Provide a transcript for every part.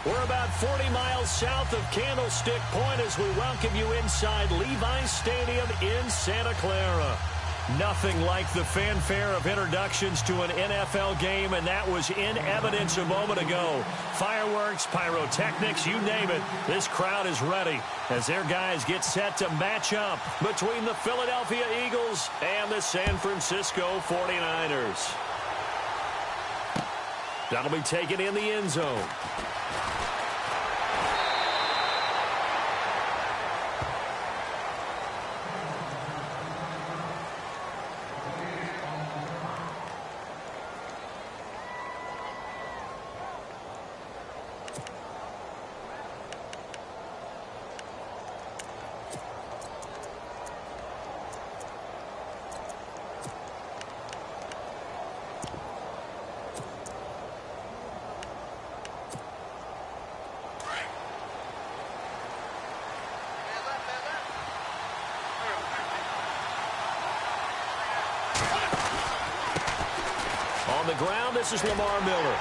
We're about 40 miles south of Candlestick Point as we welcome you inside Levi's Stadium in Santa Clara. Nothing like the fanfare of introductions to an NFL game, and that was in evidence a moment ago. Fireworks, pyrotechnics, you name it. This crowd is ready as their guys get set to match up between the Philadelphia Eagles and the San Francisco 49ers. That'll be taken in the end zone. The ground, this is Lamar Miller.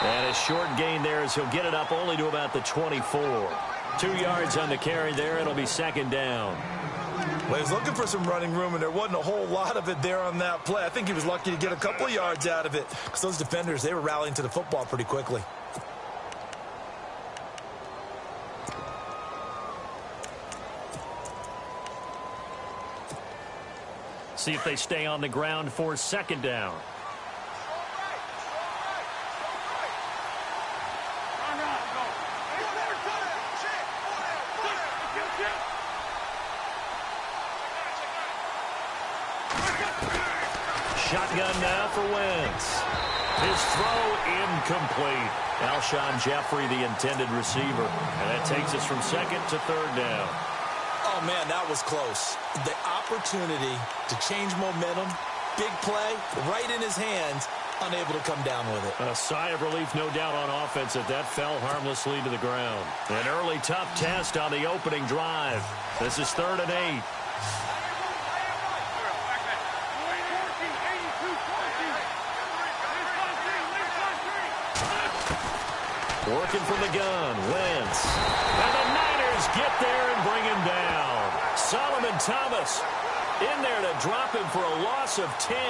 And a short gain there as he'll get it up only to about the 24. 2 yards on the carry there. It'll be second down. Well, he was looking for some running room, and there wasn't a whole lot of it there on that play. I think he was lucky to get a couple of yards out of it because those defenders, they were rallying to the football pretty quickly. See if they stay on the ground for second down. Shotgun now for Wentz. His throw incomplete. Alshon Jeffrey, the intended receiver. And that takes us from second to third down. Oh, man, that was close. The opportunity to change momentum, big play, right in his hands, unable to come down with it. A sigh of relief, no doubt, on offense that fell harmlessly to the ground. An early tough test on the opening drive. This is 3rd and 8. Working from the gun, Wentz. And the Niners get there and bring him down. Solomon Thomas in there to drop him for a loss of 10.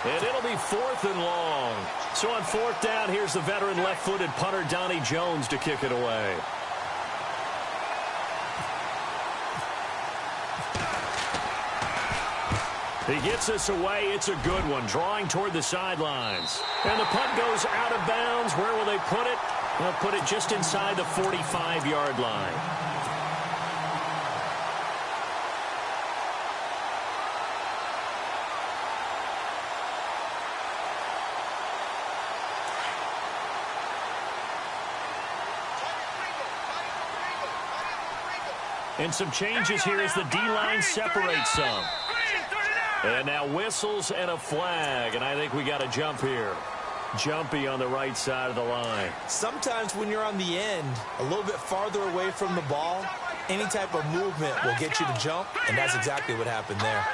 And it'll be 4th and long. So on 4th down, here's the veteran left-footed punter Donnie Jones to kick it away. He gets us away. It's a good one, drawing toward the sidelines. And the punt goes out of bounds. Where will they put it? They'll put it just inside the 45-yard line. And some changes here as the D-line separates some. And now whistles and a flag, and I think we got a jump here. Jumpy on the right side of the line. Sometimes when you're on the end, a little bit farther away from the ball, any type of movement will get you to jump, and that's exactly what happened there.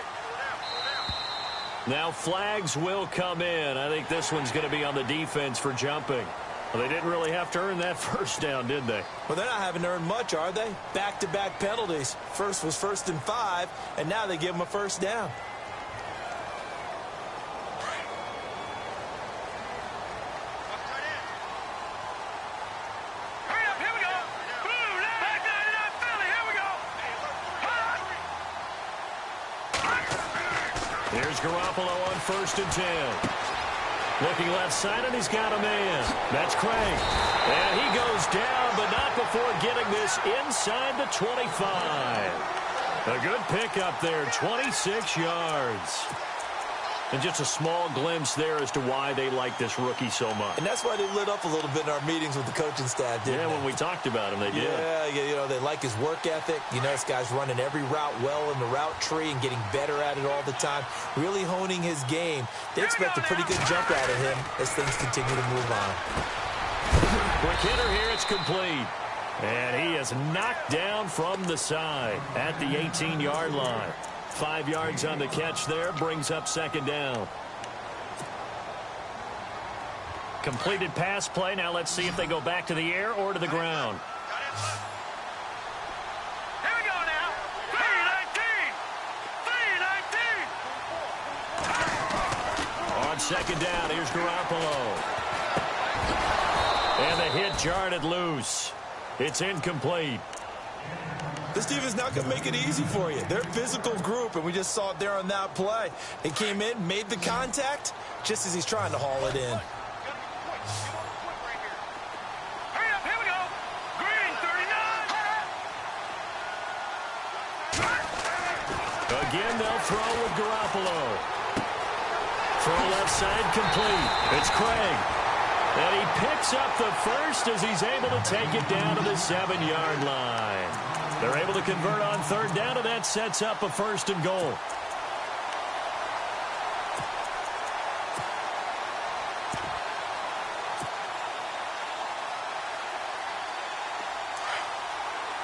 Now flags will come in. I think this one's going to be on the defense for jumping. Well, they didn't really have to earn that first down, did they? Well, they're not having to earn much, are they? Back-to-back penalties. First was 1st and 5, and now they give them a first down. Here's Garoppolo on 1st and 10. Looking left side, and he's got a man. That's Craig. And he goes down, but not before getting this inside the 25. A good pickup there, 26 yards. And just a small glimpse there as to why they like this rookie so much. And that's why they lit up a little bit in our meetings with the coaching staff, didn't they? Yeah, when we talked about him, they did. Yeah, you know, they like his work ethic. You know, this guy's running every route well in the route tree and getting better at it all the time, really honing his game. They expect a pretty good jump out of him as things continue to move on. Quick hitter here, it's complete. And he is knocked down from the side at the 18-yard line. 5 yards on the catch there, brings up second down. Completed pass play. Now let's see if they go back to the air or to the ground. Here we go now. 3-19. On second down, here's Garoppolo. And the hit jarred it loose. It's incomplete. This defense not going to make it easy for you. They're a physical group, and we just saw it there on that play. He came in, made the contact, just as he's trying to haul it in. Hurry up, here we go. Green, 39. Again, they'll throw with Garoppolo. Throw left side complete. It's Craig. And he picks up the first as he's able to take it down to the 7-yard line. They're able to convert on third down, and that sets up a 1st and goal.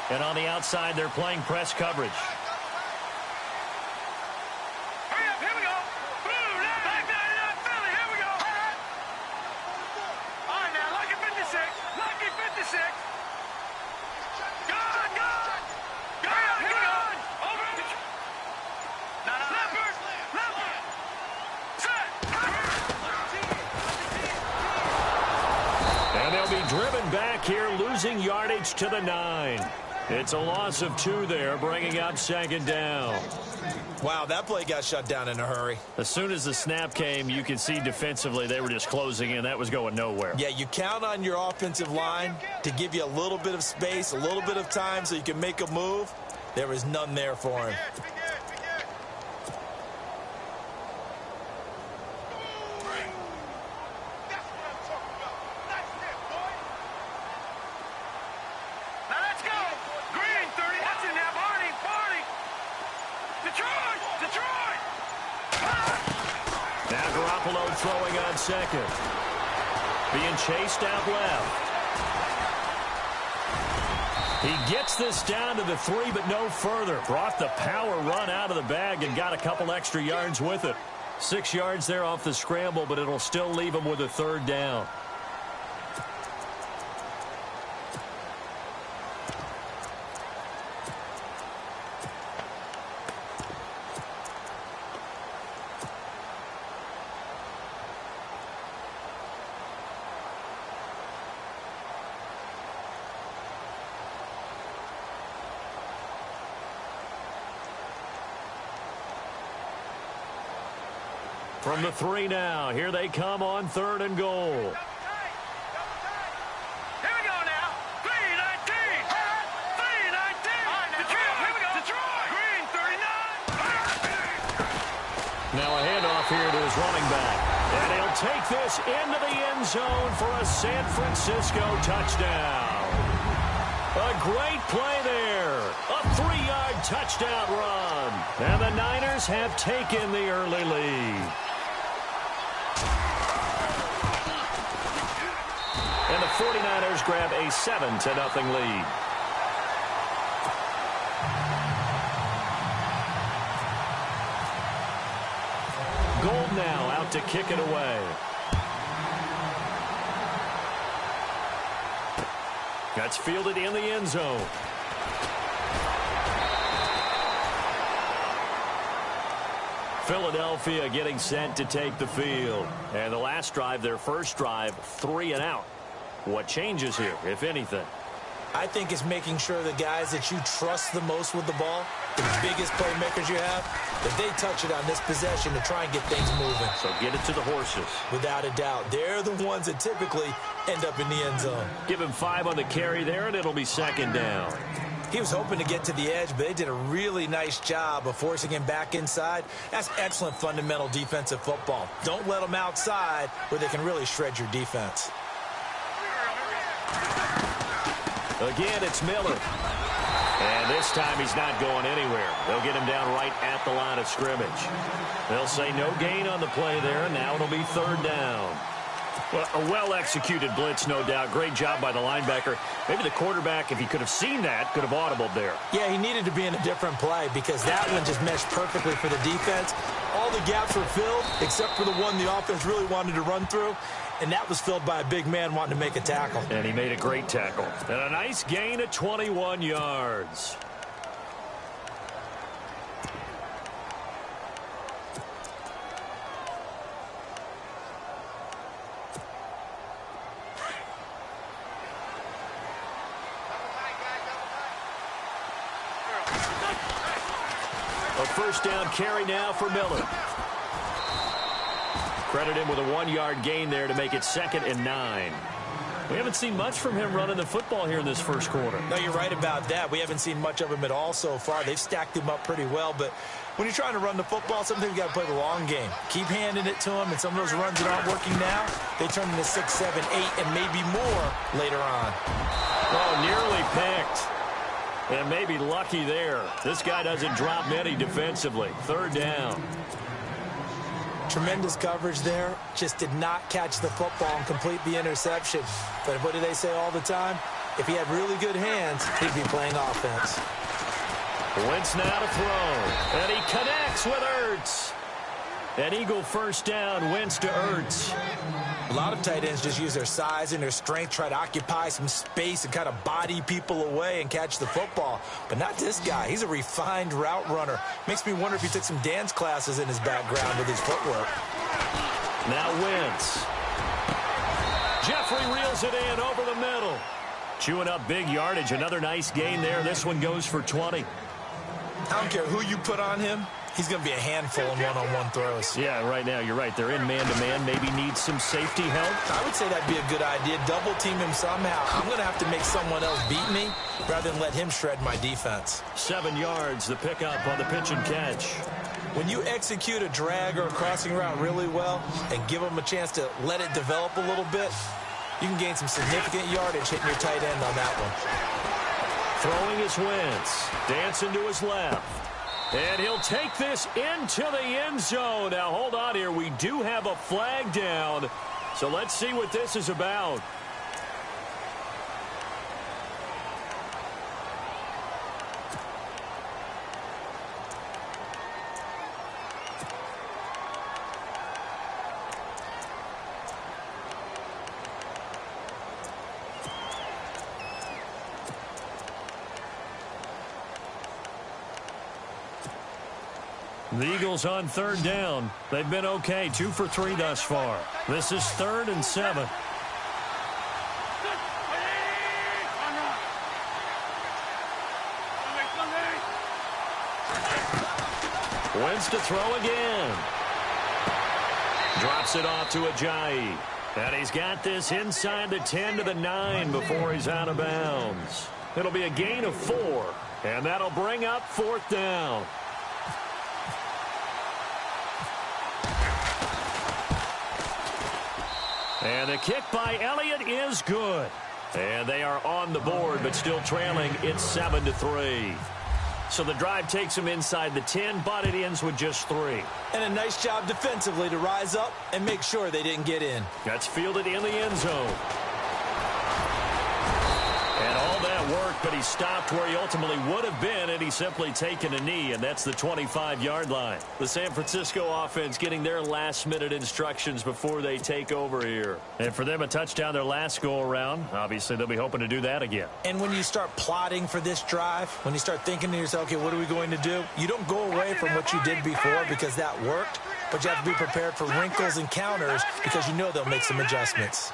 And on the outside, they're playing press coverage. Hurry up, here we go. Blue, back 99, Philly, here we go. All right, now, lucky 56. Lucky 56. Good, good. Good, good. Over. Leopard, leopard. Set. And they'll be driven back here, losing yardage to the 9. It's a loss of 2 there, bringing up second down. Wow, that play got shut down in a hurry. As soon as the snap came, you could see defensively they were just closing in. That was going nowhere. Yeah, you count on your offensive line to give you a little bit of space, a little bit of time so you can make a move. There was none there for him. Now let's go. Green, 30. That's in there, Barney, Barney. Detroit, Detroit. Now Garoppolo throwing on second. Being chased out left. He gets this down to the 3, but no further. Brought the power run out of the bag and got a couple extra yards with it. 6 yards there off the scramble, but it'll still leave him with a 3rd down. From the 3 now, here they come on 3rd and goal. Here we go now. 3-19. 3-19. Detroit, here we go. Detroit. Green, 39. Now a handoff here to his running back. And he'll take this into the end zone for a San Francisco touchdown. A great play there. A 3-yard touchdown run. And the Niners have taken the early lead. And the 49ers grab a 7-0 lead. Gold now out to kick it away. That's fielded in the end zone. Philadelphia getting set to take the field. And the last drive, their first drive, 3 and out. What changes here, if anything? I think it's making sure the guys that you trust the most with the ball, the biggest playmakers you have, that they touch it on this possession to try and get things moving. So get it to the horses. Without a doubt. They're the ones that typically end up in the end zone. Give him 5 on the carry there, and it'll be second down. He was hoping to get to the edge, but they did a really nice job of forcing him back inside. That's excellent fundamental defensive football. Don't let them outside where they can really shred your defense. Again, it's Miller. And this time he's not going anywhere. They'll get him down right at the line of scrimmage. They'll say no gain on the play there, and now it'll be 3rd down. Well, a well-executed blitz, no doubt. Great job by the linebacker. Maybe the quarterback, if he could have seen that, could have audibled there. Yeah, he needed to be in a different play because that one just meshed perfectly for the defense. All the gaps were filled except for the one the offense really wanted to run through, and that was filled by a big man wanting to make a tackle. And he made a great tackle. And a nice gain of 21 yards. A first down carry now for Miller. Credit him with a 1-yard gain there to make it 2nd and 9. We haven't seen much from him running the football here in this first quarter. No, you're right about that. We haven't seen much of him at all so far. They've stacked him up pretty well, but when you're trying to run the football, sometimes you got to play the long game. Keep handing it to him, and some of those runs that aren't working now, they turn into 6, 7, 8, and maybe more later on. Oh, nearly picked. And maybe lucky there. This guy doesn't drop many defensively. 3rd down. Tremendous coverage there. Just did not catch the football and complete the interception. But what do they say all the time? If he had really good hands, he'd be playing offense. Wentz now to throw. And he connects with Ertz. An Eagle first down. Wentz to Ertz. A lot of tight ends just use their size and their strength, try to occupy some space and kind of body people away and catch the football. But not this guy. He's a refined route runner. Makes me wonder if he took some dance classes in his background with his footwork. Now Wentz. Jeffrey reels it in over the middle. Chewing up big yardage. Another nice gain there. This one goes for 20. I don't care who you put on him. He's going to be a handful in one-on-one throws. Yeah, right now, you're right. They're in man-to-man. Maybe needs some safety help. I would say that'd be a good idea. Double team him somehow. I'm going to have to make someone else beat me rather than let him shred my defense. 7 yards, the pickup on the pitch and catch. When you execute a drag or a crossing route really well and give them a chance to let it develop a little bit, you can gain some significant yardage hitting your tight end on that one. Throwing is Wentz. Dancing to his left. And he'll take this into the end zone. Now, hold on here. We do have a flag down. So let's see what this is about. The Eagles on 3rd down. They've been okay, 2 for 3 thus far. This is 3rd and 7. Wentz to throw again. Drops it off to Ajayi. And he's got this inside the 10 to the 9 before he's out of bounds. It'll be a gain of 4. And that'll bring up 4th down. And the kick by Elliott is good. And they are on the board, but still trailing. It's 7-3. So the drive takes them inside the 10, but it ends with just 3. And a nice job defensively to rise up and make sure they didn't get in. That's fielded in the end zone. And all that worked, but he stopped where he ultimately would have been, and he's simply taken a knee, and that's the 25-yard line. The San Francisco offense getting their last-minute instructions before they take over here. And for them, a touchdown their last go-around. Obviously, they'll be hoping to do that again. And when you start plotting for this drive, when you start thinking to yourself, okay, what are we going to do? You don't go away from what you did before because that worked, but you have to be prepared for wrinkles and counters because you know they'll make some adjustments.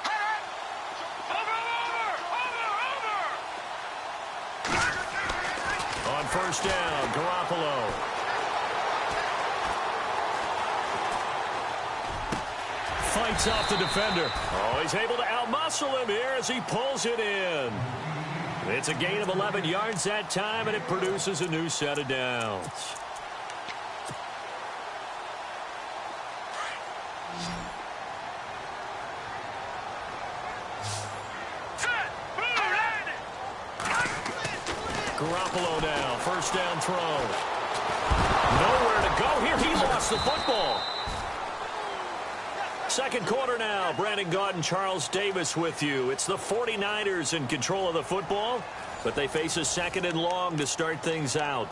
First down, Garoppolo. Fights off the defender. Oh, he's able to outmuscle him here as he pulls it in. It's a gain of 11 yards that time, and it produces a new set of downs. Garoppolo now, first down throw. Nowhere to go here. He lost the football. Second quarter now. Brandon Gaudin, Charles Davis with you. It's the 49ers in control of the football, but they face a 2nd and long to start things out.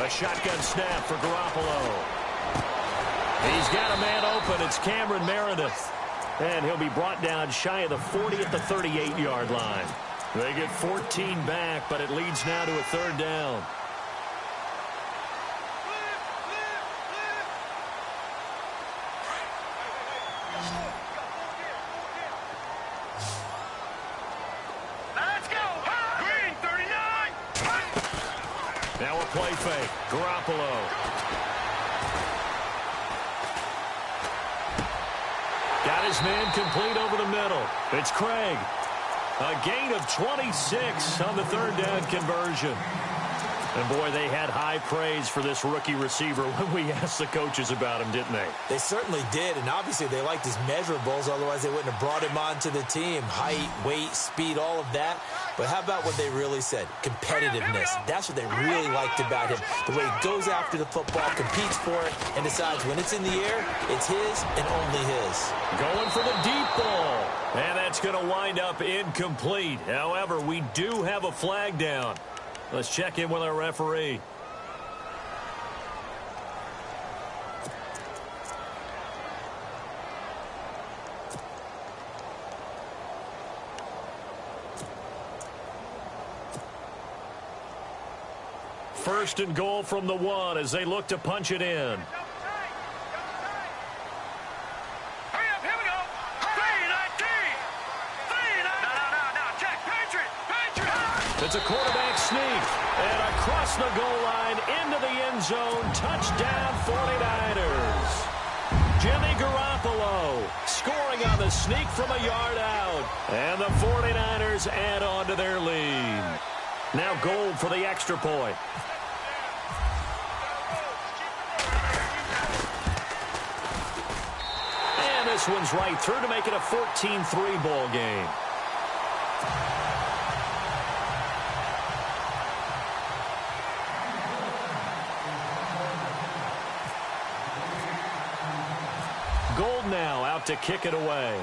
A shotgun snap for Garoppolo. He's got a man open. It's Cameron Meredith. And he'll be brought down shy of the 40 at the 38-yard line. They get 14 back, but it leads now to a third down. Let's go. Green 39. Now a play fake. Garoppolo. Got his man complete over the middle. It's Craig. A gain of 26 on the third down conversion. And, boy, they had high praise for this rookie receiver when we asked the coaches about him, didn't they? They certainly did, and obviously they liked his measurables. Otherwise, they wouldn't have brought him onto the team. Height, weight, speed, all of that. But how about what they really said? Competitiveness. That's what they really liked about him. The way he goes after the football, competes for it, and decides when it's in the air, it's his and only his. Going for the deep ball. And that's going to wind up incomplete. However, we do have a flag down. Let's check in with our referee. First and goal from the 1 as they look to punch it in. Hurry up, here we go. 319. 319. No, check. Patriot. It's a quarterback sneak. And across the goal line into the end zone. Touchdown 49ers. Jimmy Garoppolo scoring on the sneak from a yard out. And the 49ers add on to their lead. Now Gold for the extra point. And this one's right through to make it a 14-3 ball game. Gold now out to kick it away.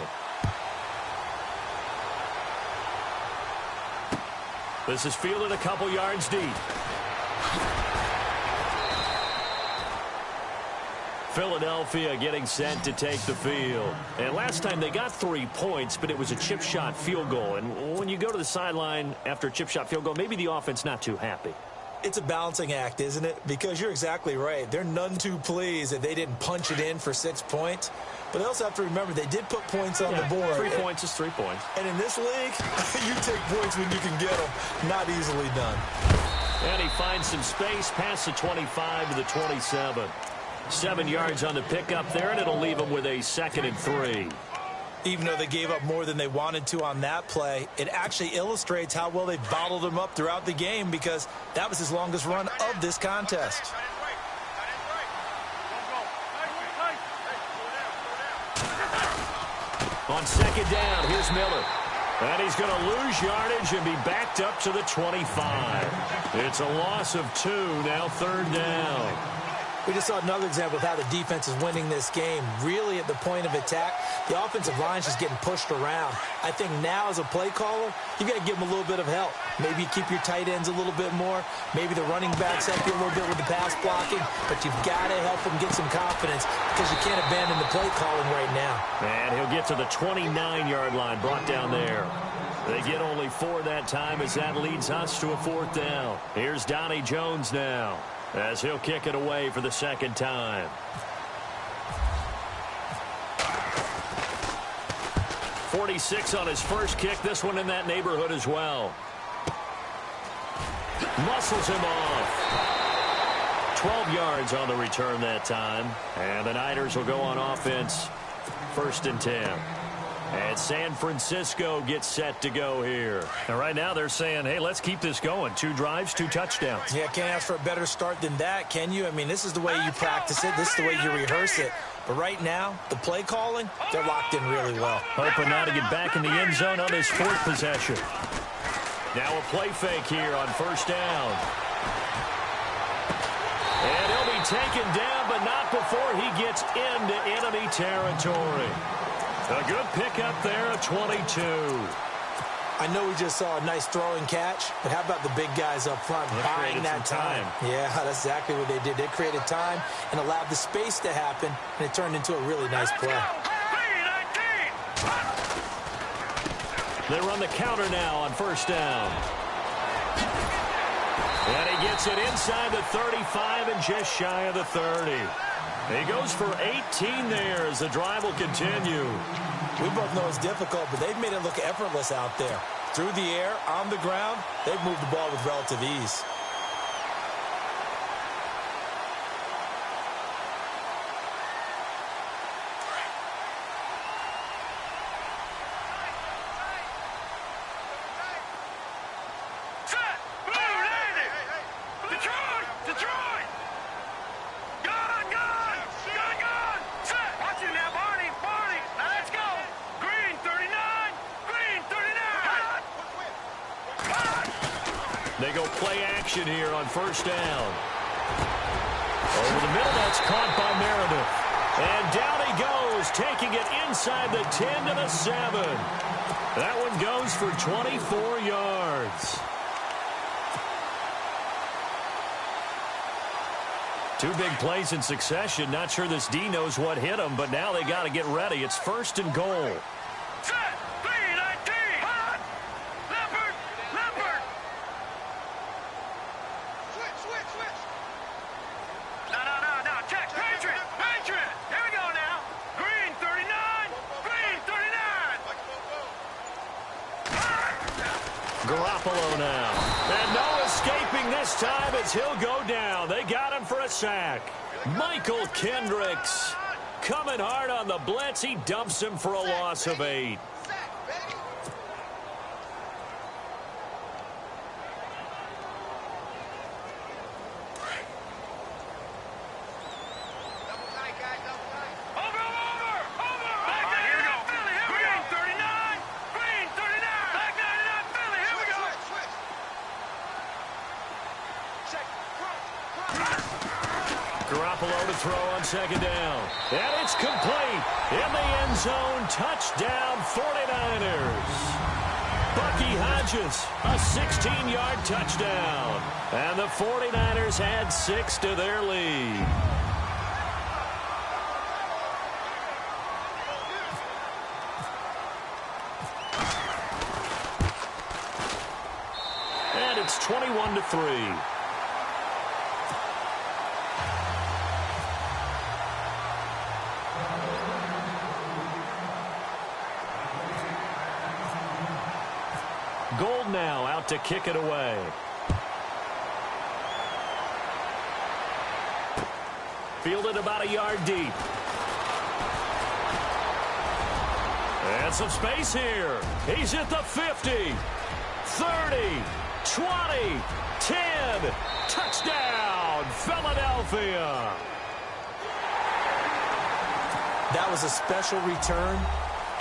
This is fielded a couple yards deep. Philadelphia getting set to take the field. And last time they got 3 points, but it was a chip shot field goal. And when you go to the sideline after a chip shot field goal, maybe the offense not too happy. It's a balancing act, isn't it? Because you're exactly right. They're none too pleased that they didn't punch it in for 6 points. But they also have to remember they did put points on the board. 3 points is 3 points. And in this league, you take points when you can get them. Not easily done. And he finds some space past the 25 to the 27. 7 yards on the pickup there, and it'll leave him with a 2nd and 3. Even though they gave up more than they wanted to on that play, it actually illustrates how well they bottled him up throughout the game because that was his longest run of this contest. On 2nd down, here's Miller. And he's going to lose yardage and be backed up to the 25. It's a loss of 2, now 3rd down. We just saw another example of how the defense is winning this game. Really at the point of attack, the offensive line is just getting pushed around. I think now as a play caller, you got to give them a little bit of help. Maybe you keep your tight ends a little bit more. Maybe the running backs help you a little bit with the pass blocking. But you've got to help them get some confidence because you can't abandon the play calling right now. And he'll get to the 29-yard line, brought down there. They get only 4 that time as that leads us to a 4th down. Here's Donnie Jones now, as he'll kick it away for the 2nd time. 46 on his first kick. This one in that neighborhood as well. Muscles him off. 12 yards on the return that time. And the Niners will go on offense. 1st and 10. And San Francisco gets set to go here. And right now they're saying, hey, let's keep this going. 2 drives, 2 touchdowns. Yeah, can't ask for a better start than that, can you? I mean, this is the way you practice it. This is the way you rehearse it. But right now, the play calling, they're locked in really well. Hoping now to get back in the end zone on this 4th possession. Now a play fake here on 1st down. And he'll be taken down, but not before he gets into enemy territory. A good pickup there, a 22. I know we just saw a nice throwing catch, but how about the big guys up front buying that time? Yeah, that's exactly what they did. They created time and allowed the space to happen, and it turned into a really nice play. They run the counter now on first down. And he gets it inside the 35 and just shy of the 30. He goes for 18 there as the drive will continue. We both know it's difficult, but they've made it look effortless out there. Through the air, on the ground, they've moved the ball with relative ease. They go play action here on first down. Over the middle, that's caught by Meredith. And down he goes, taking it inside the 10 to the 7. That one goes for 24 yards. Two big plays in succession. Not sure this D knows what hit him, but now they got to get ready. It's first and goal. Garoppolo now. And no escaping this time as he'll go down. They got him for a sack. Michael Kendricks coming hard on the blitz. He dumps him for a loss of 8. Garoppolo to throw on second down. And it's complete. In the end zone, touchdown 49ers. Bucky Hodges, a 16-yard touchdown. And the 49ers add 6 to their lead. And it's 21-3. Gold now out to kick it away. Fielded about a yard deep. And some space here. He's at the 50, 30, 20, 10. Touchdown, Philadelphia. That was a special return,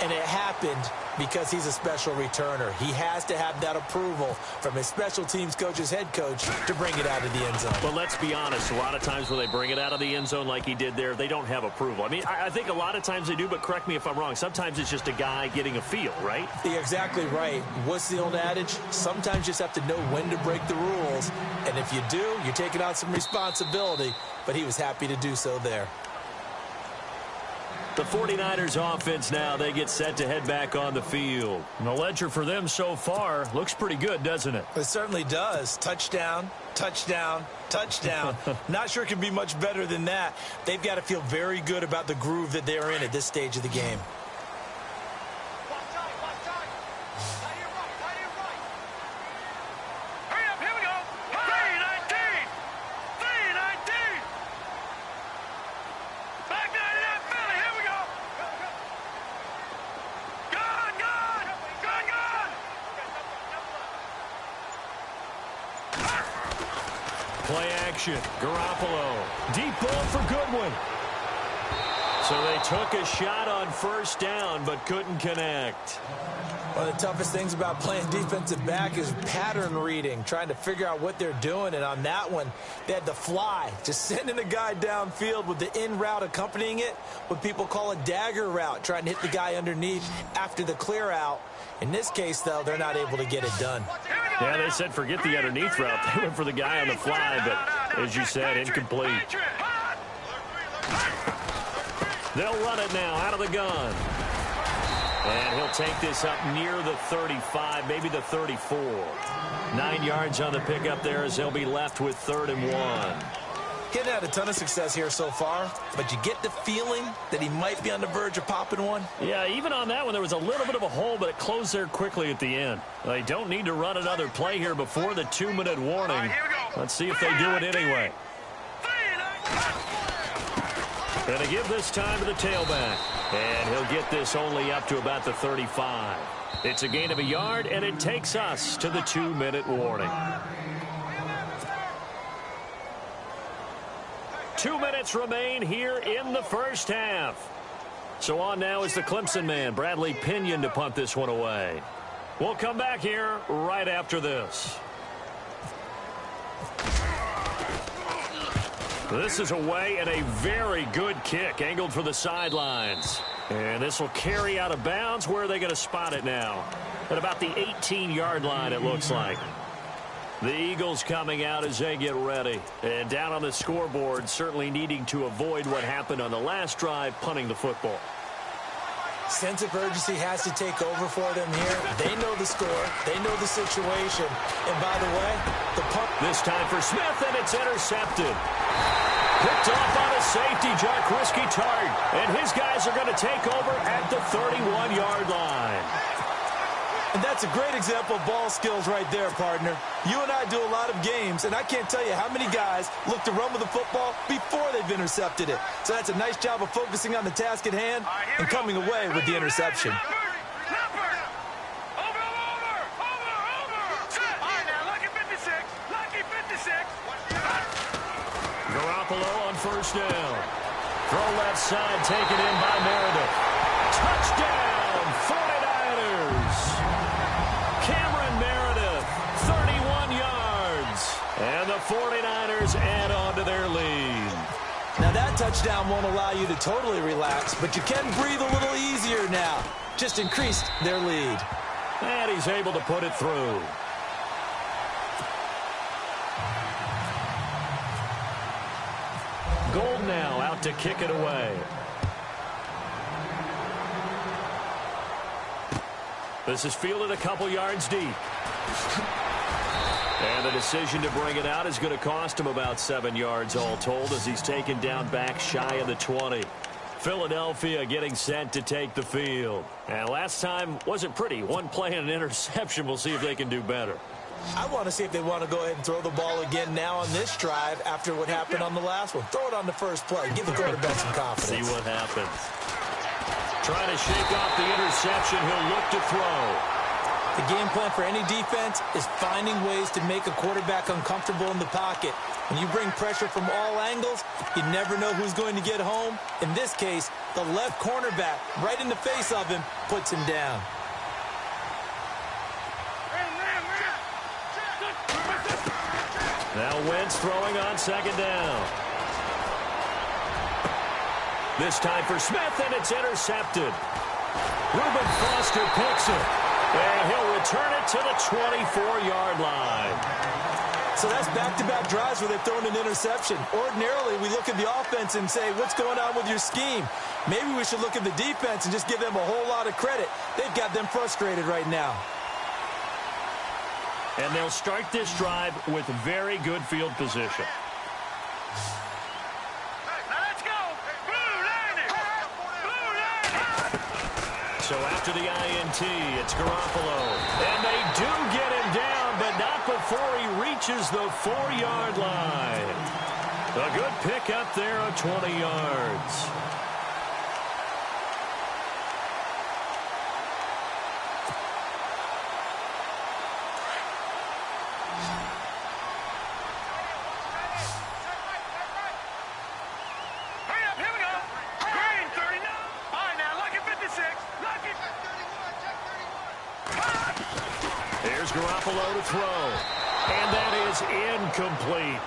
and it happened because he's a special returner. He has to have that approval from his special teams coach's head coach to bring it out of the end zone. But let's be honest, a lot of times when they bring it out of the end zone like he did there, they don't have approval. I mean, I think a lot of times they do, but correct me if I'm wrong. Sometimes it's just a guy getting a feel, right? You're exactly right. What's the old adage? Sometimes you just have to know when to break the rules. And if you do, you're taking on some responsibility. But he was happy to do so there. The 49ers offense now, they get set to head back on the field. And the ledger for them so far looks pretty good, doesn't it? It certainly does. Touchdown, touchdown, touchdown. Not sure it can be much better than that. They've got to feel very good about the groove that they're in at this stage of the game. Play action. Garoppolo. Deep ball for Goodwin. So they took a shot on first down, but couldn't connect. One of the toughest things about playing defensive back is pattern reading, trying to figure out what they're doing. And on that one, they had to fly, just sending a guy downfield with the in route accompanying it, what people call a dagger route, trying to hit the guy underneath after the clear out. In this case, though, they're not able to get it done. Yeah, they said forget the underneath route. They went for the guy on the fly, but as you said, incomplete. They'll run it now out of the gun. And he'll take this up near the 35, maybe the 34. 9 yards on the pickup there as they'll be left with 3rd and 1. He hasn't had a ton of success here so far, but you get the feeling that he might be on the verge of popping one. Yeah, even on that one, there was a little bit of a hole, but it closed there quickly at the end. They don't need to run another play here before the 2-minute warning. Let's see if they do it anyway. Going to give this time to the tailback. And he'll get this only up to about the 35. It's a gain of a yard, and it takes us to the 2-minute warning. 2 minutes remain here in the first half. So on now is the Clemson man, Bradley Pinion, to punt this one away. We'll come back here right after this. This is away and a very good kick, angled for the sidelines. And this will carry out of bounds. Where are they going to spot it now? At about the 18-yard line, it looks like. The Eagles coming out as they get ready. And down on the scoreboard, certainly needing to avoid what happened on the last drive, punting the football. Sense of urgency has to take over for them here. They know the score. They know the situation. And by the way, the punt. This time for Smith, and it's intercepted. Picked off on a safety, Jaquiski Tartt. And his guys are going to take over at the 31-yard line. And that's a great example of ball skills right there, partner. You and I do a lot of games, and I can't tell you how many guys look to run with the football before they've intercepted it. So that's a nice job of focusing on the task at hand and coming away with the interception. Garoppolo on first down. Throw left side, taken in by Meredith. Touchdown, 49ers. Cameron Meredith, 31 yards. And the 49ers add on to their lead. Now that touchdown won't allow you to totally relax, but you can breathe a little easier now. Just increased their lead. And he's able to put it through. Gold now out to kick it away. This is fielded a couple yards deep. And the decision to bring it out is going to cost him about 7 yards all told as he's taken down back shy of the 20. Philadelphia getting set to take the field. And last time wasn't pretty. One play and an interception. We'll see if they can do better. I want to see if they want to go ahead and throw the ball again now on this drive after what happened on the last one. Throw it on the first play. Give the quarterback some confidence. See what happens. Trying to shake off the interception. He'll look to throw. The game plan for any defense is finding ways to make a quarterback uncomfortable in the pocket. When you bring pressure from all angles, you never know who's going to get home. In this case, the left cornerback, right in the face of him, puts him down. Now Wentz throwing on second down. This time for Smith, and it's intercepted. Reuben Foster picks it, and he'll return it to the 24-yard line. So that's back-to-back drives where they've thrown an interception. Ordinarily, we look at the offense and say, what's going on with your scheme? Maybe we should look at the defense and just give them a whole lot of credit. They've got them frustrated right now. And they'll start this drive with very good field position. So after the INT, it's Garoppolo. And they do get him down, but not before he reaches the 4-yard line. A good pickup there of 20 yards. Hurry up, here we go. Green Garoppolo to throw. And that is incomplete.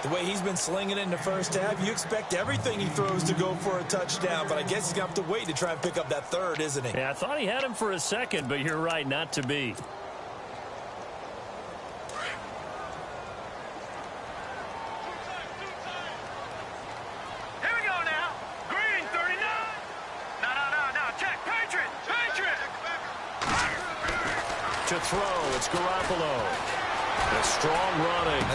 The way he's been slinging it in the first half, you expect everything he throws to go for a touchdown, but I guess he's going to have to wait to try and pick up that third, isn't he? Yeah, I thought he had him for a second, but you're right, not to be. Here we go now. Green, 39. No. Check. Patriot. To throw, it's Garoppolo. The strong running.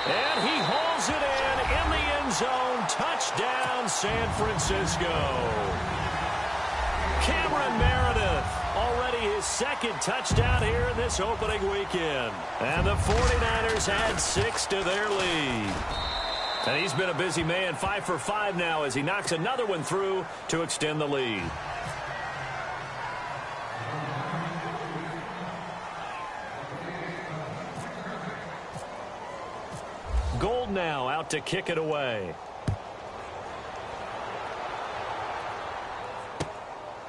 And he hauls it in the end zone. Touchdown, San Francisco. Cameron Meredith, already his second touchdown here in this opening weekend. And the 49ers add 6 to their lead. And he's been a busy man, 5 for 5 now as he knocks another one through to extend the lead. Gold now out to kick it away.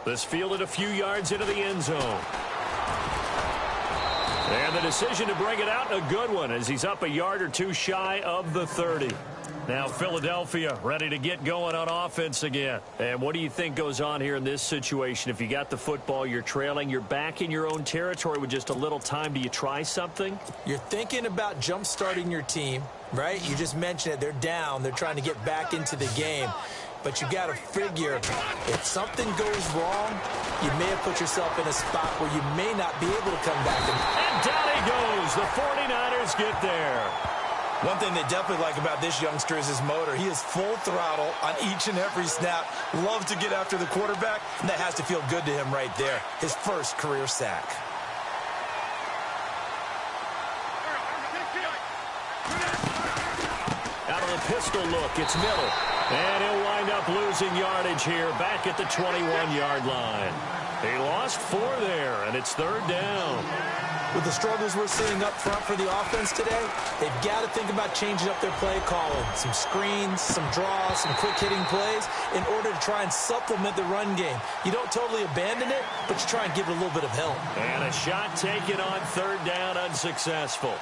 This fielded a few yards into the end zone. And the decision to bring it out, a good one, as he's up a yard or two shy of the 30. Now Philadelphia ready to get going on offense again. And what do you think goes on here in this situation? If you got the football, you're trailing, you're back in your own territory with just a little time. Do you try something? You're thinking about jump-starting your team, right? You just mentioned it. They're down. They're trying to get back into the game. But you got to figure if something goes wrong, you may have put yourself in a spot where you may not be able to come back. And down he goes. The 49ers get there. One thing they definitely like about this youngster is his motor. He is full throttle on each and every snap. Loves to get after the quarterback, and that has to feel good to him right there. His first career sack. Out of the pistol look, it's Miller. And he'll wind up losing yardage here back at the 21-yard line. He lost 4 there, and it's third down. With the struggles we're seeing up front for the offense today, they've got to think about changing up their play calling. Some screens, some draws, some quick-hitting plays in order to try and supplement the run game. You don't totally abandon it, but you try and give it a little bit of help. And a shot taken on third down, unsuccessful.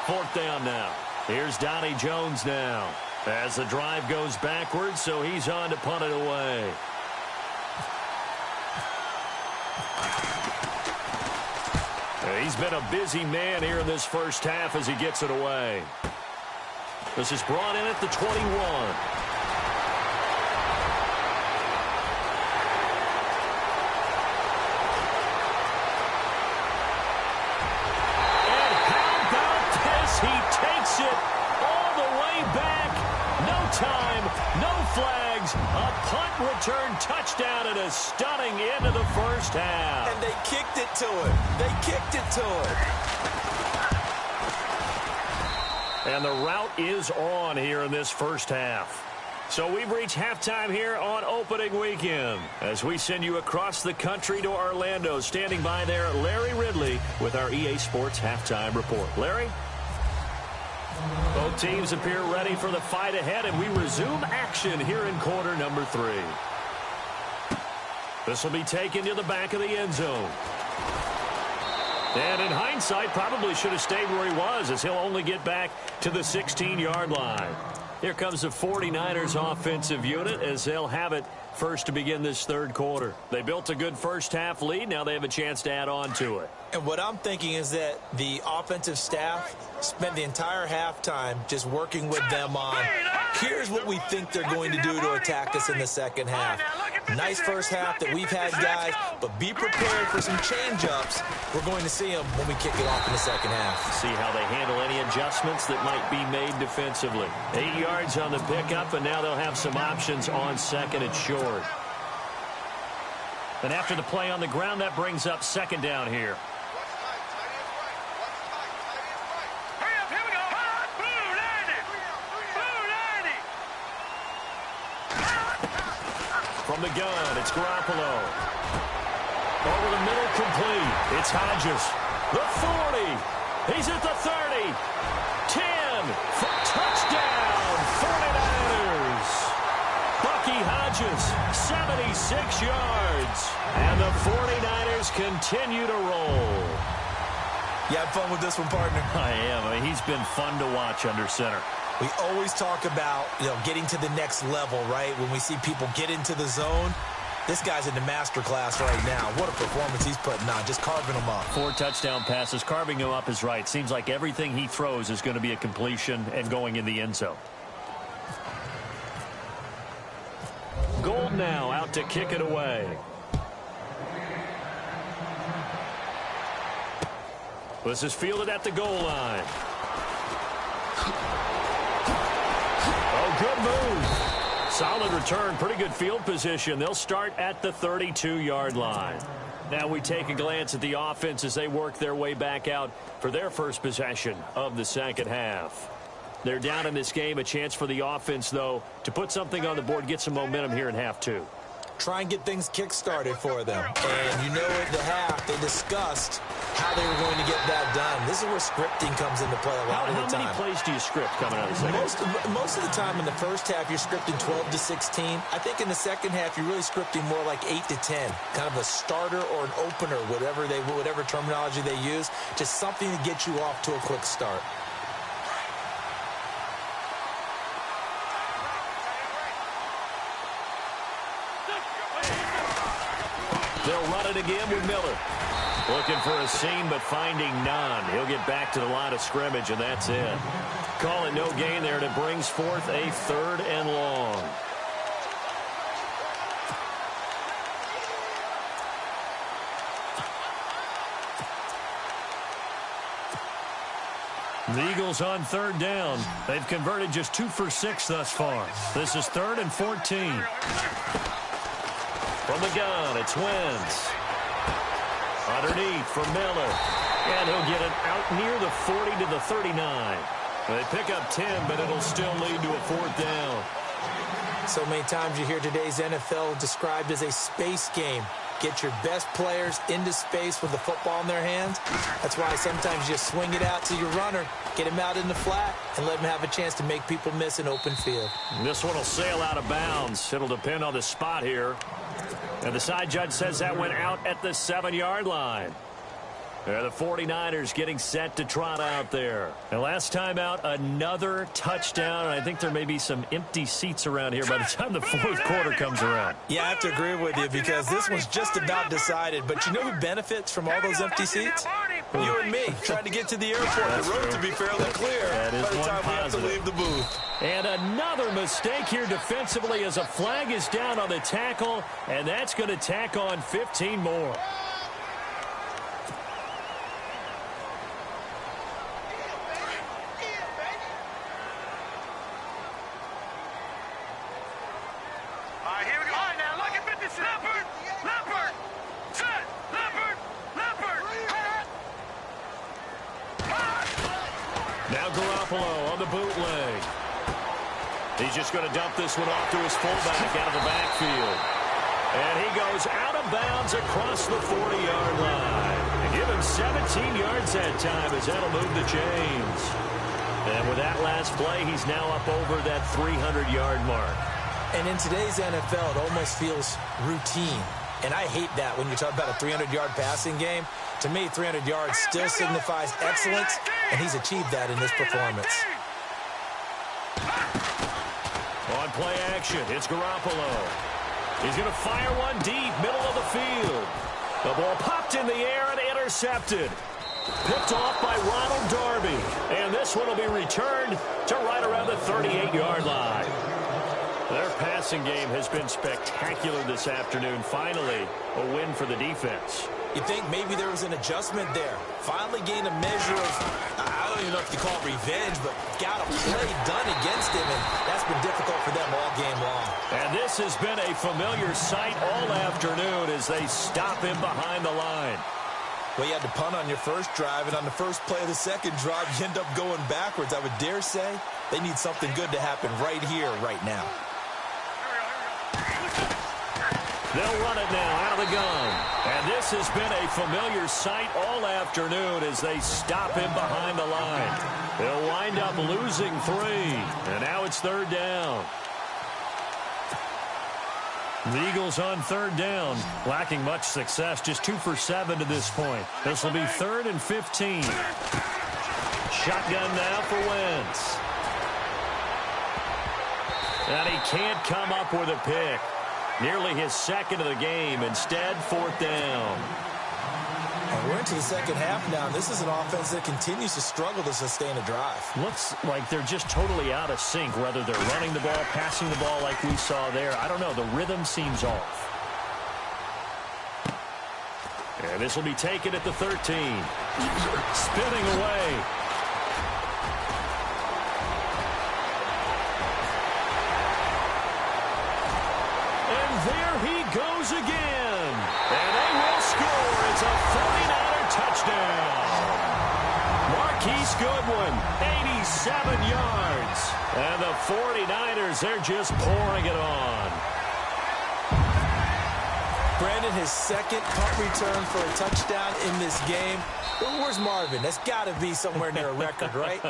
Fourth down now. Here's Donnie Jones now as the drive goes backwards, so he's on to punt it away. He's been a busy man here in this first half as he gets it away. This is brought in at the 21. And how about this? He takes it all the way back. No time, no flags. A punt return touchdown and a stunning end of the first half. And they kicked it to him. They kicked it to him. And the route is on here in this first half. So we've reached halftime here on opening weekend as we send you across the country to Orlando. Standing by there, Larry Ridley with our EA Sports halftime report. Larry? Both teams appear ready for the fight ahead, and we resume action here in quarter number 3. This will be taken to the back of the end zone. And in hindsight, probably should have stayed where he was, as he'll only get back to the 16-yard line. Here comes the 49ers offensive unit as they'll have it first to begin this third quarter. They built a good first-half lead. Now they have a chance to add on to it. And what I'm thinking is that the offensive staff spent the entire halftime just working with them on, here's what we think they're going to do to attack us in the second half. Nice first half that we've had, guys, but be prepared for some change-ups. We're going to see them when we kick it off in the second half. See how they handle any adjustments that might be made defensively. 8 yards on the pickup, and now they'll have some options on second and short. And after the play on the ground, that brings up second down here. From the gun, it's Garoppolo. Over the middle, complete. It's Hodges. The 40. He's at the 30. 10. For touchdown, 49ers. Bucky Hodges, 76 yards. And the 49ers continue to roll. You had fun with this one, partner? I am. I mean, he's been fun to watch under center. We always talk about, getting to the next level, right? When we see people get into the zone, this guy's in the master class right now. What a performance he's putting on, just carving them up. 4 touchdown passes. Carving him up is right. Seems like everything he throws is going to be a completion and going in the end zone. Gold now out to kick it away. This is fielded at the goal line. Oh, good move. Solid return. Pretty good field position. They'll start at the 32-yard line. Now we take a glance at the offense as they work their way back out for their first possession of the second half. They're down in this game. A chance for the offense, though, to put something on the board, get some momentum here in half 2. Try and get things kick-started for them. And at the half, they discussed how they were going to get that done. This is where scripting comes into play a lot of the time. How many plays do you script coming out of the second? Most of the time in the first half, you're scripting 12 to 16. I think in the second half, you're really scripting more like 8 to 10. Kind of a starter or an opener, whatever terminology they use. Just something to get you off to a quick start. They'll run it again with Miller. Looking for a seam, but finding none. He'll get back to the line of scrimmage, and that's it. Call it no gain there, and it brings forth a 3rd and long. The Eagles on 3rd down. They've converted just 2 for 6 thus far. This is 3rd and 14. From the gun, it's Wentz. Underneath for Miller. And he'll get it out near the 40 to the 39. They pick up 10, but it'll still lead to a 4th down. So many times you hear today's NFL described as a space game. Get your best players into space with the football in their hands. That's why sometimes you swing it out to your runner, get him out in the flat, and let him have a chance to make people miss an open field. This one will sail out of bounds. It'll depend on the spot here. And the side judge says that went out at the 7-yard line. The 49ers getting set to trot out there. And last time out, another touchdown. I think there may be some empty seats around here by the time the 4th quarter comes around. Yeah, I have to agree with you because this one's just about decided. But you know who benefits from all those empty seats? You and me, trying to get to the airport. That's the road true. to be fairly clear that is by the one time positive. we have to leave the booth. And another mistake here defensively as a flag is down on the tackle, and that's going to tack on 15 more. Now Garoppolo on the bootleg. He's just going to dump this one off to his fullback out of the backfield. And he goes out of bounds across the 40-yard line. And give him 17 yards that time as that'll move the chains. And with that last play, he's now up over that 300-yard mark. And in today's NFL, it almost feels routine. And I hate that when you talk about a 300-yard passing game. To me, 300 yards still signifies excellence, and he's achieved that in this performance. On play action, it's Garoppolo. He's going to fire one deep, middle of the field. The ball popped in the air and intercepted. Picked off by Ronald Darby. And this one will be returned to right around the 38-yard line. Their passing game has been spectacular this afternoon. Finally, a win for the defense. You think maybe there was an adjustment there. Finally gained a measure of, I don't even know if you call it revenge, but got a play done against him, and that's been difficult for them all game long. And this has been a familiar sight all afternoon as they stop him behind the line. Well, you had to punt on your first drive, and on the first play of the second drive, you end up going backwards. I would dare say they need something good to happen right here, right now. They'll run it now out of the gun. And this has been a familiar sight all afternoon as they stop him behind the line. They'll wind up losing 3. And now it's 3rd down. The Eagles on third down, lacking much success, just 2 for 7 to this point. This will be 3rd and 15. Shotgun now for Wentz. And he can't come up with a pick. Nearly his second of the game. Instead, 4th down. And we're into the second half now, and this is an offense that continues to struggle to sustain a drive. Looks like they're just totally out of sync, whether they're running the ball, passing the ball like we saw there. I don't know. The rhythm seems off. And this will be taken at the 13. Spinning away. And there he goes again. And they will score. It's a 49er touchdown. Marquise Goodwin, 87 yards. And the 49ers, they're just pouring it on. Brandon, his second punt return for a touchdown in this game. Where's Marvin? That's got to be somewhere near a record, right?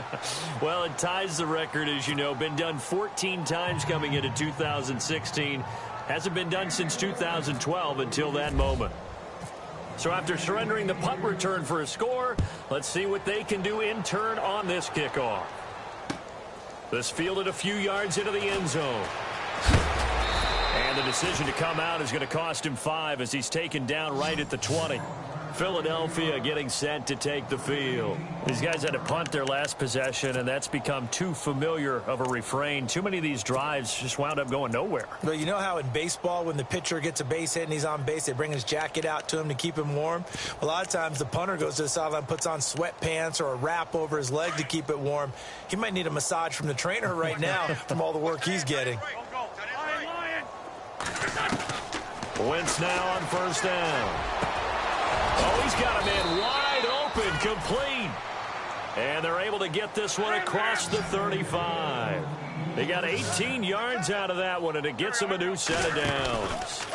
Well, it ties the record, as you know. Been done 14 times coming into 2016. Hasn't been done since 2012 until that moment. So after surrendering the punt return for a score, let's see what they can do in turn on this kickoff. This fielded a few yards into the end zone. And the decision to come out is going to cost him 5 as he's taken down right at the 20. Philadelphia getting set to take the field. These guys had to punt their last possession, and that's become too familiar of a refrain. Too many of these drives just wound up going nowhere. Well, you know how in baseball when the pitcher gets a base hit and he's on base, they bring his jacket out to him to keep him warm? A lot of times the punter goes to the sideline, puts on sweatpants or a wrap over his leg to keep it warm. He might need a massage from the trainer right now from all the work he's getting. Wentz now on first down. Oh, he's got a man wide open, complete. And they're able to get this one across the 35. They got 18 yards out of that one, and it gets them a new set of downs.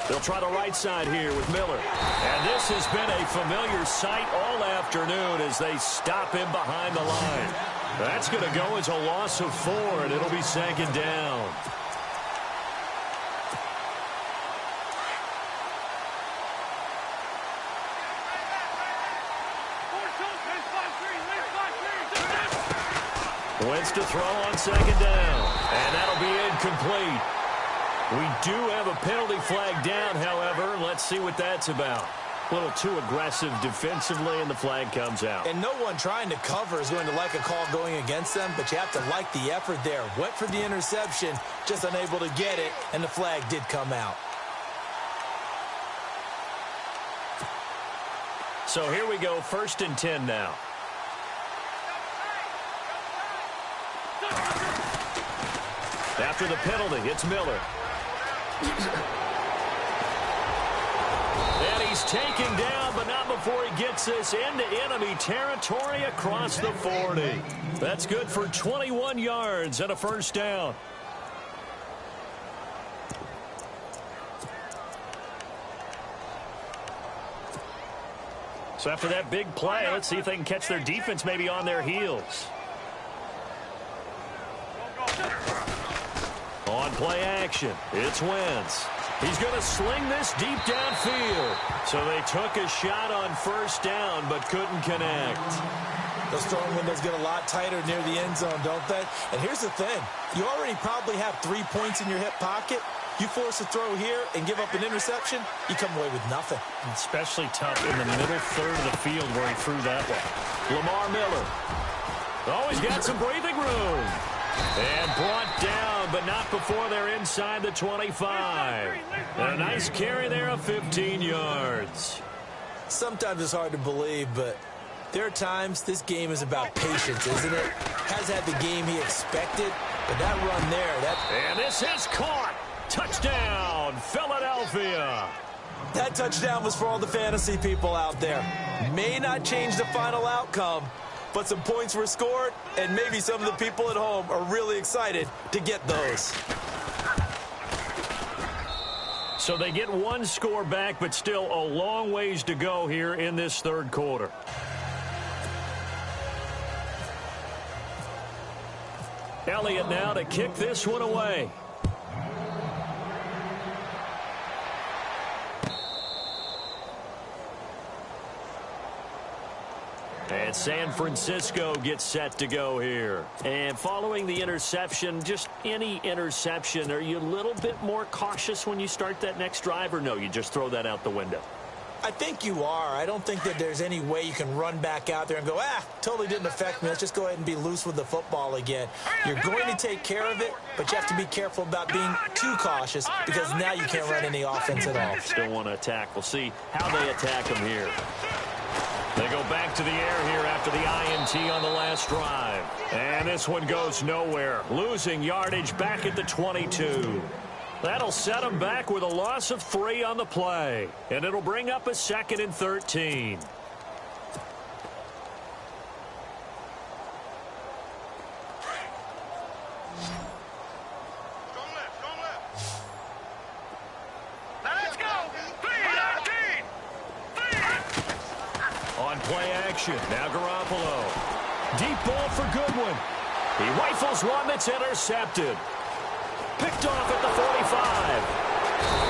They'll try the right side here with Miller. And this has been a familiar sight all afternoon as they stop him behind the line. That's going to go as a loss of 4, and it'll be 2nd down. Wentz to throw on 2nd down. And that'll be incomplete. We do have a penalty flag down, however. Let's see what that's about. A little too aggressive defensively, and the flag comes out. And no one trying to cover is going to like a call going against them, but you have to like the effort there. Went for the interception, just unable to get it, and the flag did come out. So here we go, 1st and 10 now. After the penalty, it's Miller. And he's taken down, but not before he gets this into enemy territory across the 40. That's good for 21 yards and a 1st down. So after that big play, let's see if they can catch their defense maybe on their heels. On play action, it's Wentz. He's going to sling this deep downfield. So they took a shot on 1st down, but couldn't connect. Those throwing windows get a lot tighter near the end zone, don't they? And here's the thing. You already probably have 3 points in your hip pocket. You force a throw here and give up an interception, you come away with nothing. Especially tough in the middle third of the field where he threw that one. Lamar Miller. Oh, he's got some breathing room. And brought down, but not before they're inside the 25. And a nice carry there of 15 yards. Sometimes it's hard to believe, but there are times this game is about patience, isn't it? Has had the game he expected, but that run there, And this is caught. Touchdown, Philadelphia. That touchdown was for all the fantasy people out there. May not change the final outcome, but some points were scored, and maybe some of the people at home are really excited to get those. So they get 1 score back, but still a long ways to go here in this 3rd quarter. Elliott now to kick this one away. And San Francisco gets set to go here. And following the interception, just any interception, are you a little bit more cautious when you start that next drive, or no, you just throw that out the window? I think you are. I don't think that there's any way you can run back out there and go, totally didn't affect me. Let's just go ahead and be loose with the football again. You're going to take care of it, but you have to be careful about being too cautious because now you can't run any offense at all. Still want to attack. We'll see how they attack them here. They go back to the air here after the INT on the last drive. And this one goes nowhere. Losing yardage back at the 22. That'll set them back with a loss of 3 on the play. And it'll bring up a 2nd and 13. Let's go. 3-19. On play action, now Garoppolo. Deep ball for Goodwin. He rifles one that's intercepted. Picked off at the 45.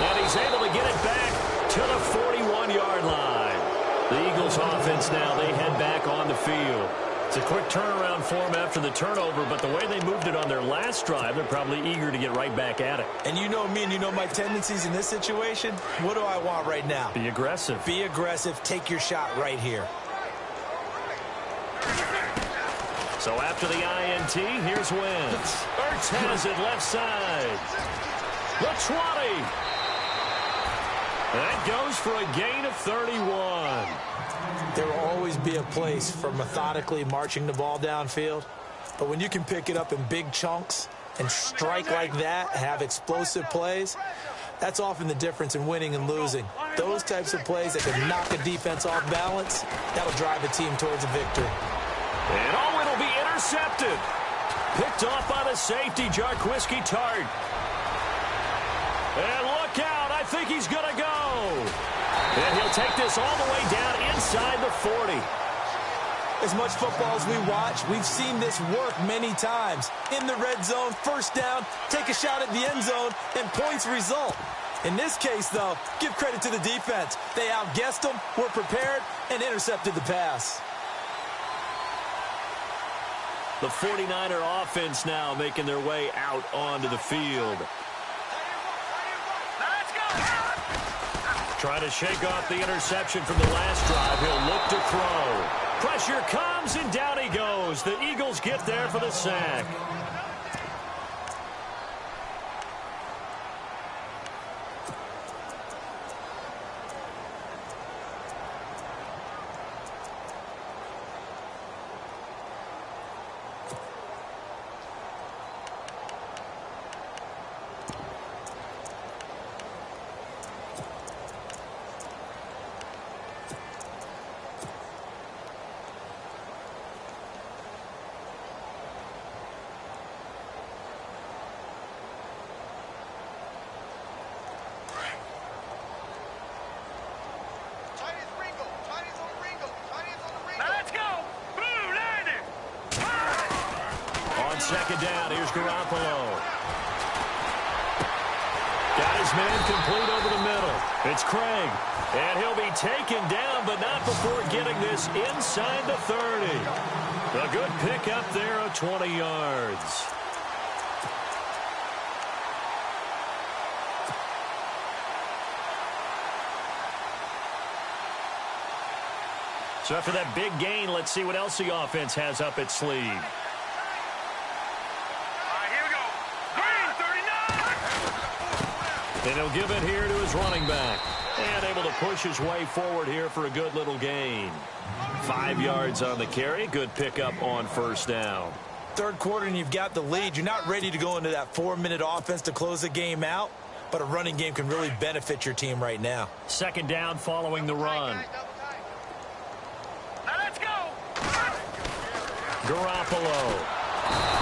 And he's able to get it back to the 41-yard line. The Eagles offense now, they head back on the field. It's a quick turnaround for them after the turnover, but the way they moved it on their last drive, they're probably eager to get right back at it. And you know me and you know my tendencies in this situation. What do I want right now? Be aggressive. Be aggressive. Take your shot right here. So after the INT, here's Wentz. Ertz has it left side. The 20. That goes for a gain of 31. There will always be a place for methodically marching the ball downfield. But when you can pick it up in big chunks and strike like that, have explosive plays, that's often the difference in winning and losing. Those types of plays that can knock a defense off balance, that'll drive a team towards a victory. And it'll be intercepted. Picked off by the safety, Jarquiski Tart. And look out, I think he's going to go. And he'll take this all the way down inside the 40. As much football as we watch, we've seen this work many times. In the red zone, first down, take a shot at the end zone, and points result. In this case, though, give credit to the defense. They outguessed them, were prepared, and intercepted the pass. The 49er offense now making their way out onto the field. Let's go. Trying to shake off the interception from the last drive. He'll look to throw. Pressure comes, and down he goes. The Eagles get there for the sack. Second down, here's Garoppolo. Got his man complete over the middle. It's Craig. And he'll be taken down, but not before getting this inside the 30. A good pickup there of 20 yards. So after that big gain, let's see what else the offense has up its sleeve. And he'll give it here to his running back. And able to push his way forward here for a good little gain. 5 yards on the carry. Good pickup on first down. Third quarter and you've got the lead. You're not ready to go into that 4-minute offense to close the game out. But a running game can really benefit your team right now. Second down following the run. Now let's go. Garoppolo.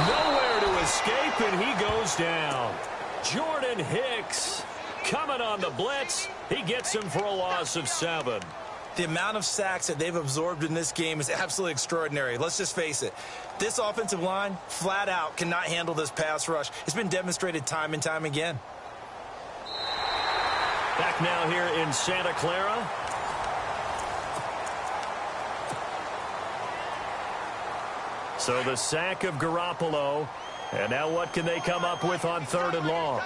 Nowhere to escape, and he goes down. Jordan Hicks coming on the blitz. He gets him for a loss of 7. The amount of sacks that they've absorbed in this game is absolutely extraordinary. Let's just face it. This offensive line, flat out, cannot handle this pass rush. It's been demonstrated time and time again. Back now here in Santa Clara. So the sack of Garoppolo. And now what can they come up with on 3rd and long?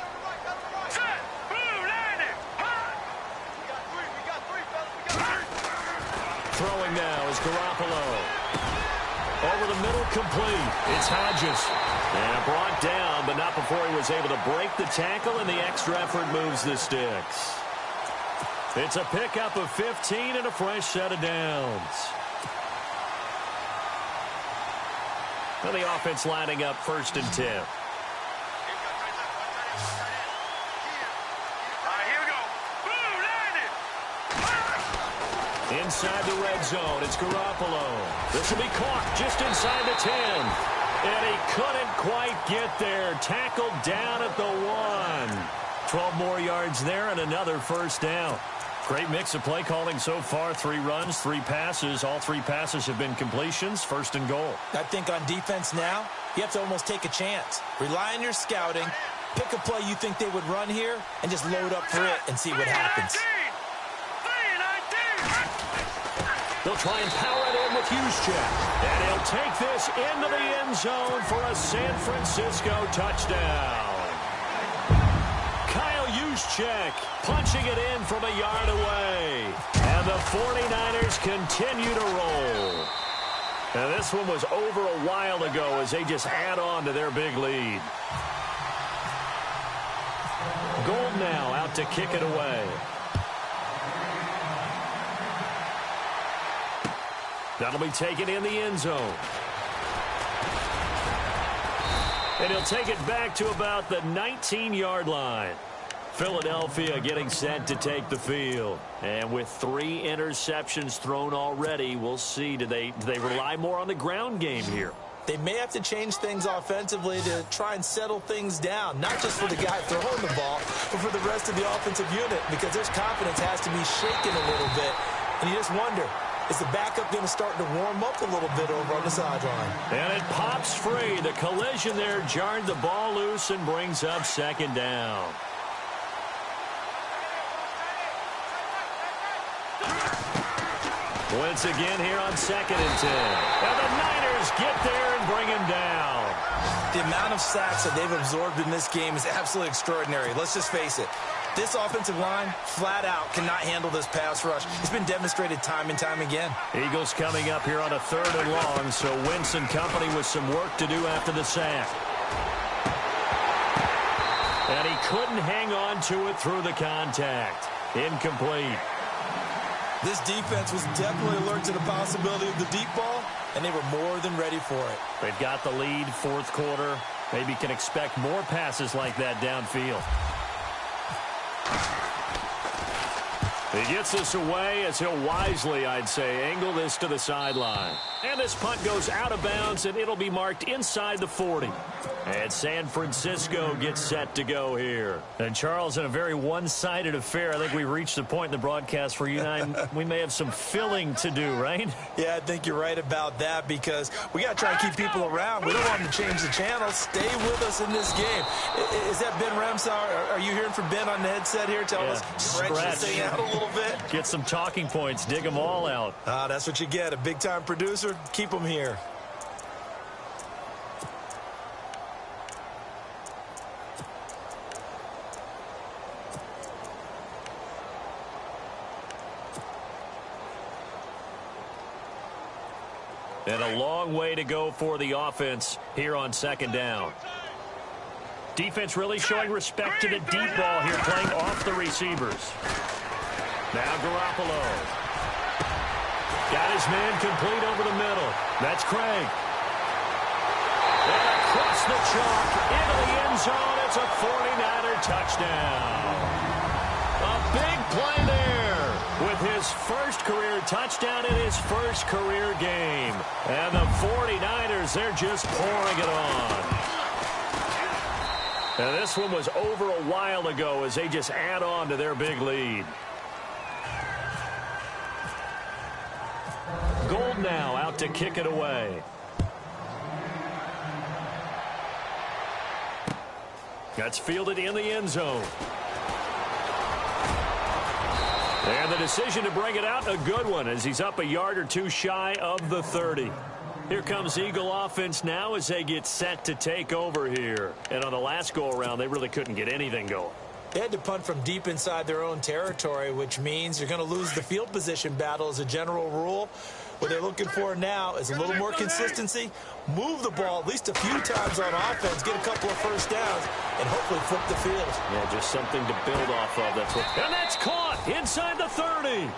Throwing now is Garoppolo. Over the middle, complete. It's Hodges. And brought down, but not before he was able to break the tackle, and the extra effort moves the sticks. It's a pickup of 15 and a fresh set of downs. And the offense lining up 1st and 10. Inside the red zone, it's Garoppolo. This will be caught just inside the 10. And he couldn't quite get there. Tackled down at the 1. 12 more yards there and another first down. Great mix of play calling so far. 3 runs, 3 passes. All 3 passes have been completions. 1st and goal. I think on defense now, you have to almost take a chance. Rely on your scouting. Pick a play you think they would run here and just load up for it and see what happens. They'll try and power it in with Juszczyk. And he'll take this into the end zone for a San Francisco touchdown. Kyle Juszczyk punching it in from a yard away. And the 49ers continue to roll. And this one was over a while ago as they just add on to their big lead. Gold now out to kick it away. That'll be taken in the end zone. And he'll take it back to about the 19-yard line. Philadelphia getting set to take the field. And with 3 interceptions thrown already, we'll see. Do they rely more on the ground game here? They may have to change things offensively to try and settle things down, not just for the guy throwing the ball, but for the rest of the offensive unit, because their confidence has to be shaken a little bit. And you just wonder, is the backup going to start to warm up a little bit over on the sideline? And it pops free. The collision there jarred the ball loose and brings up 2nd down. Blitz again here on 2nd and 10. And the Niners get there and bring him down. The amount of sacks that they've absorbed in this game is absolutely extraordinary. Let's just face it. This offensive line, flat out, cannot handle this pass rush. It's been demonstrated time and time again. Eagles coming up here on a 3rd and long, so Wentz and company with some work to do after the sack. And he couldn't hang on to it through the contact. Incomplete. This defense was definitely alert to the possibility of the deep ball, and they were more than ready for it. They've got the lead, 4th quarter. Maybe can expect more passes like that downfield. He gets this away as he'll wisely, I'd say, angle this to the sideline. And this punt goes out of bounds, and it'll be marked inside the 40. And San Francisco gets set to go here. And, Charles, in a very one-sided affair, I think we reached the point in the broadcast where you and I, we may have some filling to do, right? Yeah, I think you're right about that because we got to try and keep people around. We don't want them to change the channel. Stay with us in this game. Is that Ben Ramsauer? Are you hearing from Ben on the headset here? Tell us, stretch this thing out a little bit. Get some talking points. Dig them all out. That's what you get. A big-time producer. Keep them here. And a long way to go for the offense here on 2nd down. Defense really showing respect to the deep ball here, playing off the receivers. Now Garoppolo. Got his man complete over the middle. That's Craig. And across the chalk into the end zone. It's a 49er touchdown. A big play there with his first career touchdown in his first career game. And the 49ers, they're just pouring it on. And this one was over a while ago as they just add on to their big lead. Gold now out to kick it away. That's fielded in the end zone. And the decision to bring it out, a good one, as he's up a yard or two shy of the 30. Here comes Eagle offense now as they get set to take over here. And on the last go-around, they really couldn't get anything going. They had to punt from deep inside their own territory, which means you're going to lose the field position battle as a general rule. What they're looking for now is a little more consistency, move the ball at least a few times on offense, get a couple of first downs, and hopefully flip the field. Yeah, just something to build off of. And that's caught inside the 30.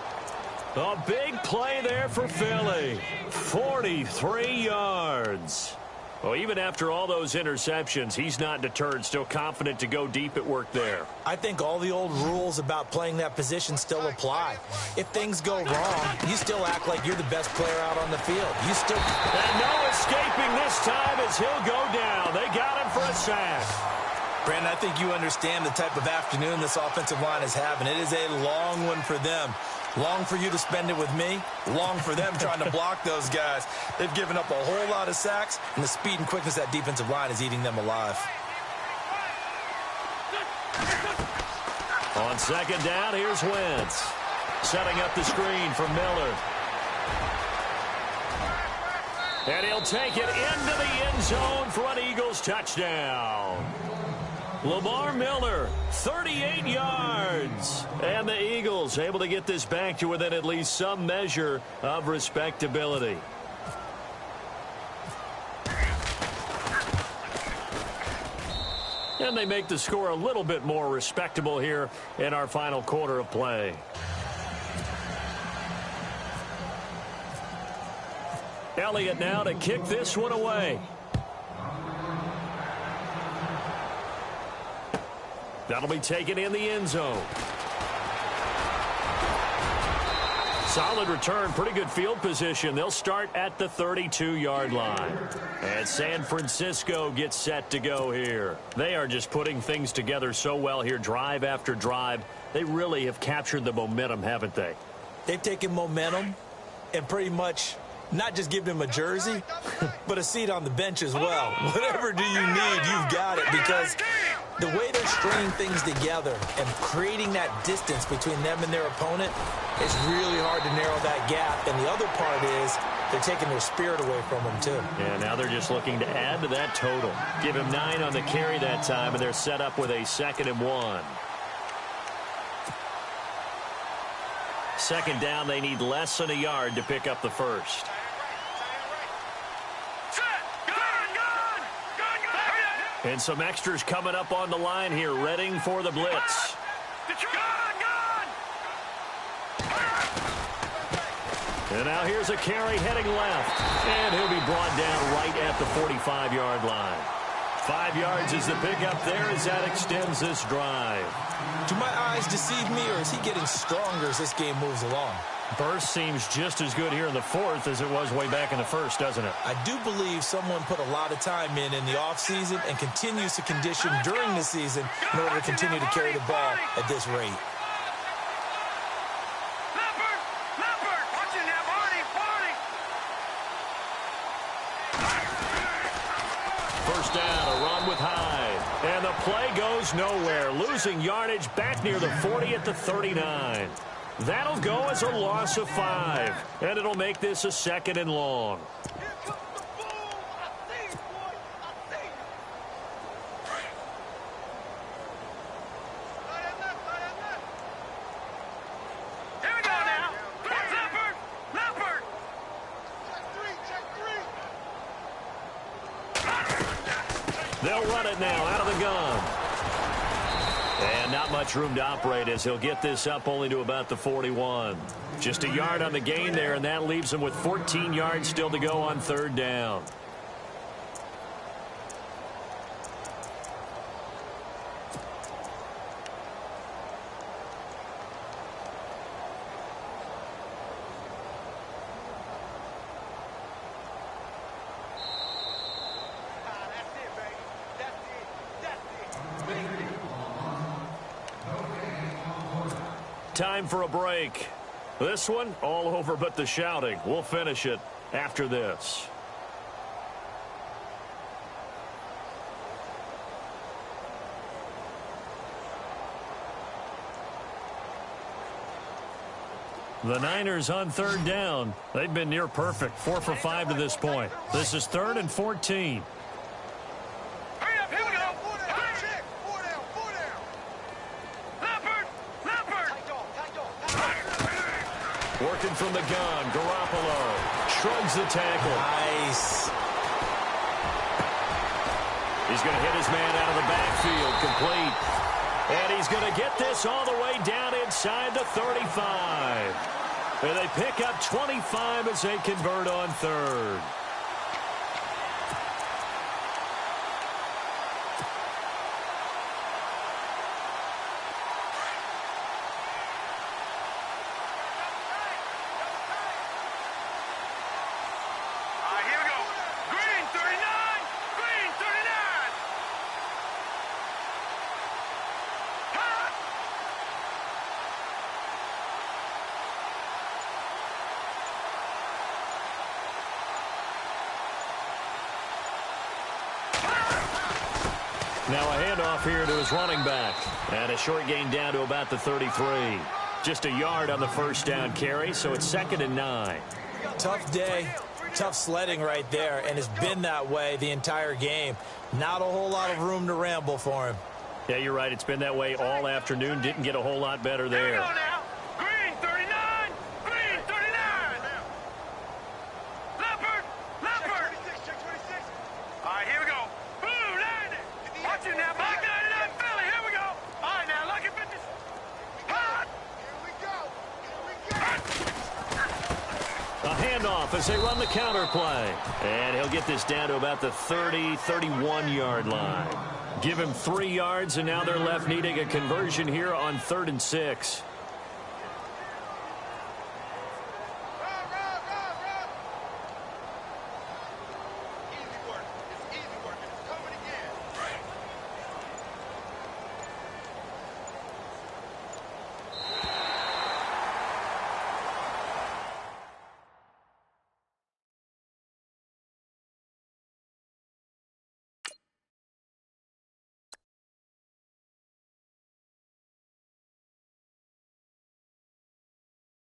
A big play there for Philly. 43 yards. Well, even after all those interceptions, he's not deterred, still confident to go deep at work there. I think all the old rules about playing that position still apply. If things go wrong, you still act like you're the best player out on the field. You still... And no escaping this time as he'll go down. They got him for a sack. Brandon, I think you understand the type of afternoon this offensive line is having. It is a long one for them. Long for you to spend it with me. Long for them trying to block those guys. They've given up a whole lot of sacks, and the speed and quickness of that defensive line is eating them alive. On second down, here's Wentz. Setting up the screen for Miller. And he'll take it into the end zone for an Eagles touchdown. Lamar Miller, 38 yards. And the Eagles able to get this back to within at least some measure of respectability. And they make the score a little bit more respectable here in our final quarter of play. Elliott now to kick this one away. That'll be taken in the end zone. Solid return, pretty good field position. They'll start at the 32-yard line. And San Francisco gets set to go here. They are just putting things together so well here, drive after drive. They really have captured the momentum, haven't they? They've taken momentum and pretty much not just given him a jersey, but a seat on the bench as well. Whatever do you need, you've got it, because the way they're stringing things together and creating that distance between them and their opponent, it's really hard to narrow that gap. And the other part is they're taking their spirit away from them, too. Yeah, now they're just looking to add to that total. Give him 9 on the carry that time, and they're set up with a 2nd and 1. Second down, they need less than a yard to pick up the first. And some extras coming up on the line here, readying for the blitz. And now here's a carry heading left. And he'll be brought down right at the 45-yard line. 5 yards is the pickup there as that extends this drive. Do my eyes deceive me, or is he getting stronger as this game moves along? Burst seems just as good here in the fourth as it was way back in the first, doesn't it? I do believe someone put a lot of time in the offseason and continues to condition during the season in order to continue to carry the ball at this rate. First down, a run with Hyde. And the play goes nowhere. Losing yardage back near the 40 at the 39. That'll go as a loss of 5. And it'll make this a 2nd and long. They'll run it now out of the gun. And not much room to operate as he'll get this up only to about the 41. Just a yard on the gain there, and that leaves him with 14 yards still to go on 3rd down. Time for a break. This one, all over but the shouting. We'll finish it after this. The Niners on third down. They've been near perfect, 4 for 5 to this point. This is 3rd and 14. Hurry up, here we go. Check. 4 down. Leopard. Working from the gun, Garoppolo shrugs the tackle. Nice. He's going to hit his man out of the backfield, complete. And he's going to get this all the way down inside the 35. And they pick up 25 as they convert on third. Here we go. Green 39. Cut. Now a handoff here to his running back. And a short gain down to about the 33. Just a yard on the first down carry, so it's 2nd and 9. Tough day. Tough sledding right there, and it's been that way the entire game. Not a whole lot of room to ramble for him. Yeah, you're right. It's been that way all afternoon. Didn't get a whole lot better Here we there. go now. Green 39. Leopard. All right, here we go. Blue 90. Watch it now. Black 99 Philly. Here we go. All right, now, lucky 50. Cut. Here we go. A handoff as they run the counter play. And he'll get this down to about the 30, 31-yard line. Give him 3 yards, and now they're left needing a conversion here on 3rd and 6.